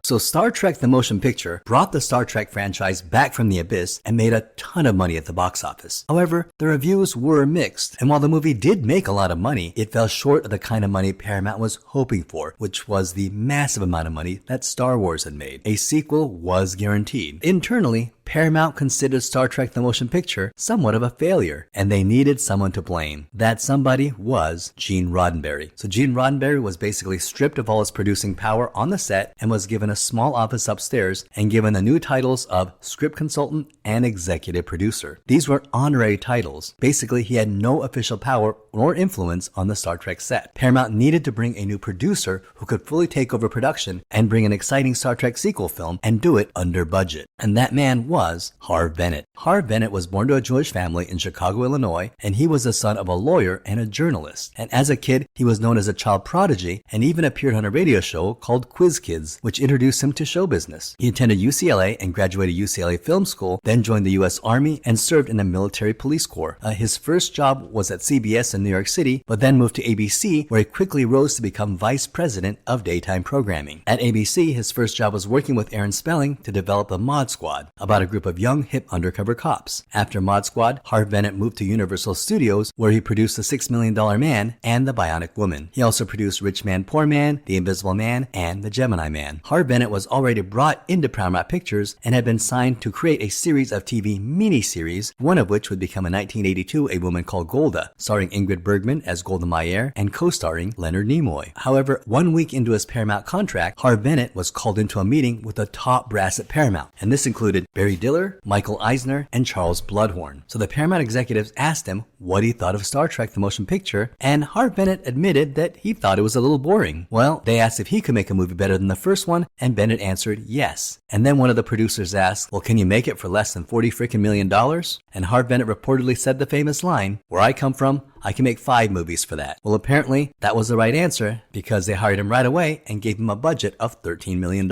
So Star Trek the Motion Picture brought the Star Trek franchise back from the abyss and made a ton of money at the box office. However, the reviews were mixed, and while the movie did make a lot of money, it fell short of the kind of money Paramount was hoping for, which was the massive amount of money that Star Wars had made. A sequel was guaranteed. Internally, Paramount considered Star Trek the Motion Picture somewhat of a failure, and they needed someone to blame. That somebody was Gene Roddenberry. So Gene Roddenberry was basically stripped of all his producing power on the set and was given a small office upstairs and given the new titles of script consultant and executive producer. These were honorary titles. Basically, he had no official power or influence on the Star Trek set. Paramount needed to bring a new producer who could fully take over production and bring an exciting Star Trek sequel film and do it under budget. And that man was Harve Bennett. Harve Bennett was born to a Jewish family in Chicago, Illinois, and he was the son of a lawyer and a journalist. And as a kid, he was known as a child prodigy and even appeared on a radio show called Quiz Kids, which introduced him to show business. He attended UCLA and graduated UCLA Film School, then joined the U.S. Army and served in the Military Police Corps. His first job was at CBS in New York City, but then moved to ABC, where he quickly rose to become vice president of daytime programming. At ABC, his first job was working with Aaron Spelling to develop the Mod Squad, about a group of young, hip undercover cops. After Mod Squad, Harve Bennett moved to Universal Studios, where he produced The $6 Million Man and The Bionic Woman. He also produced Rich Man, Poor Man, The Invisible Man, and The Gemini Man. Harve Bennett was already brought into Paramount Pictures and had been signed to create a series of TV miniseries, one of which would become in 1982 A Woman Called Golda, starring Ingrid Bergman as Golda Meir and co-starring Leonard Nimoy. However, 1 week into his Paramount contract, Harve Bennett was called into a meeting with the top brass at Paramount, and this included Barry Diller, Michael Eisner, and Charles Bloodhorn. So the Paramount executives asked him what he thought of Star Trek the Motion Picture, and Harve Bennett admitted that he thought it was a little boring. Well, they asked if he could make a movie better than the first one, and Bennett answered yes. And then one of the producers asked, well, can you make it for less than $40 million? And Harve Bennett reportedly said the famous line, where I come from, I can make 5 movies for that. Well, apparently that was the right answer because they hired him right away and gave him a budget of $13 million.